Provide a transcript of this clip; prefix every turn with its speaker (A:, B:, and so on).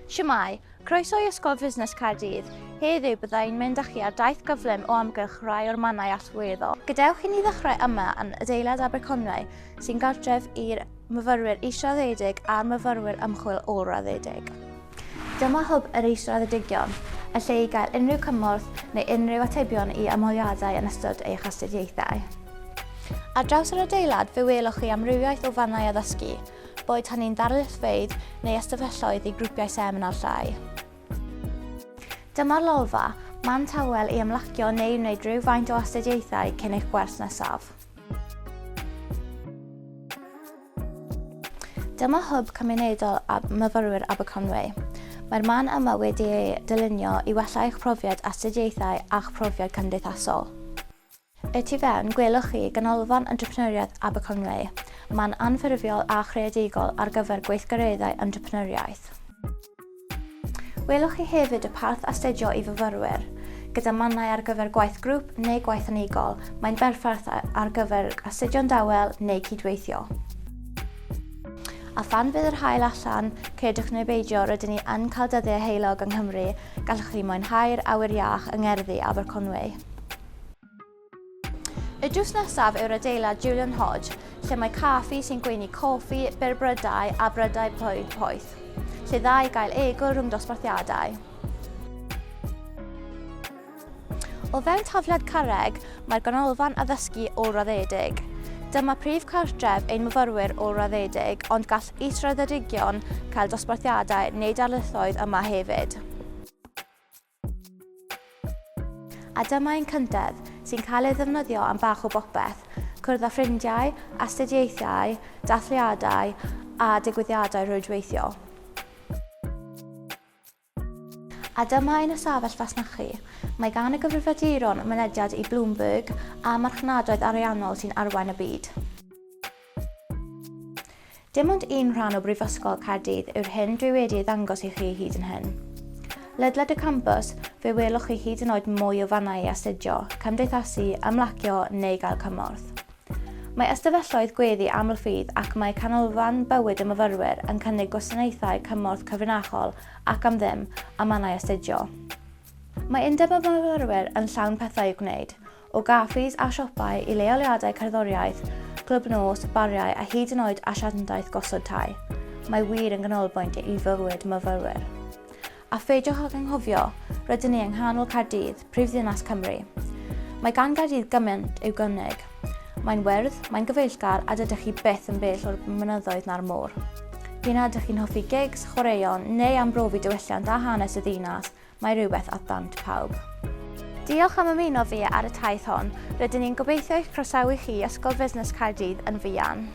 A: Shwmae, croeso i Ysgol Busnes Caerdydd. Heddiw byddai'n mynd â chi ar daith gyflym o amgylch rai o'r mannau allweddol. Gadewch i ni ddechrau yma yn adeilad Aberconwy sy'n gartref i'r myfyrwyr is-raddedig a'r myfyrwyr ymchwil ôl-raddedig. Dyma hwb yr is-raddedigion, y lle i gael unrhyw cymorth neu unrhyw atebion i ymholiadau yn ystod eich astudiaethau. Ar draws yr adeilad fe welwch chi amrywiaeth o fannau a ddysgu, boed hynny'n ddarlithfeydd neu ystafelloedd i grwpiau seminar llai. Dyma'r lolfa, man tawel i ymlacio neu wneud rhywfaint o astudiaethau cyn eich gwers nesaf. Dyma hwb cymunedol a myfyrwyr Aberconwy. Mae'r man yma wedi ei dylunio i wella eich profiad astudiaethau a'ch profiad cymdeithasol. Y tu fewn, gwelwch chi ganolfan entrepreneuriaeth Aberconwy, man anffurfiol a chreadigol ar gyfer gweithgareddau entrepreneuriaeth. Welwch chi hefyd y parth astudio i fyfyrwyr, gyda mannau ar gyfer gwaith grŵp neu gwaith unigol, mae'n berffaith ar gyfer astudio'n dawel neu cydweithio. A phan fydd yr haul allan, credwch neu beidio rydyn ni yn cael dyddiau heulog yng Nghymru, gallwch chi mwynhau'r awyr iach yng Ngerddi Aberconwy. Y drws nesaf yw'r adeilad Julian Hodge, lle mae caffi sy'n gweini coffi, berbrydau a brydau poeth, lle dda i gael egwyl rhwng dosbarthiadau. O fewn tafliad carreg, mae'r ganolfan addysgu ôl-raddedig. Dyma prif cartref ein myfyrwyr ôl-raddedig, ond gall is-raddedigion cael dosbarthiadau neu darlithoedd yma hefyd. A dyma ein cyntedd, sy'n cael ei ddefnyddio am bach o bopeth, cwrdd â ffrindiau, astudiaethau, dathliadau a digwyddiadau rwydweithio. A dyma ein ystafell fasnachu. Mae gan y gyfrifiaduron mynediad i Bloomberg a marchnadoedd ariannol sy'n arwain y byd. Dim ond un rhan o Brifysgol Caerdydd yw'r hyn dwi wedi ei ddangos i chi hyd yn hyn. Ledled y campws, fe welwch chi hyd yn oed mwy o fannau i astudio, cymdeithasu, ymlacio neu gael cymorth. Mae ystafelloedd gweddi aml ffydd ac mae canolfan bywyd y myfyrwyr yn cynnig gwasanaethau cymorth cyfrinachol ac am ddim a mannau astudio. Mae undeb y myfyrwyr yn llawn pethau i'w gwneud, o gaffis a siopau i leoliadau cerddoriaeth, clwb nos, bariau a hyd yn oed asiantaeth gosod tai. Mae wir yn ganolbwynt i fywyd myfyrwyr. A pheidiwch ag anghofio, rydyn ni yng nghanol Caerdydd, prifddinas Cymru. Mae gan Gaerdydd gymaint i'w gynnig. Mae'n wyrdd, mae'n gyfeillgar a dydych chi byth yn bell o'r mynyddoedd na'r môr. Fi nad ydych chi'n hoffi gigs, chwaraeon neu ambrofi diwylliant a hanes y ddinas, mae rhywbeth at ddant pawb. Diolch am ymuno fi ar y taith hon. Rydyn ni'n gobeithio eich croesawu chi Ysgol Busnes Caerdydd yn fuan.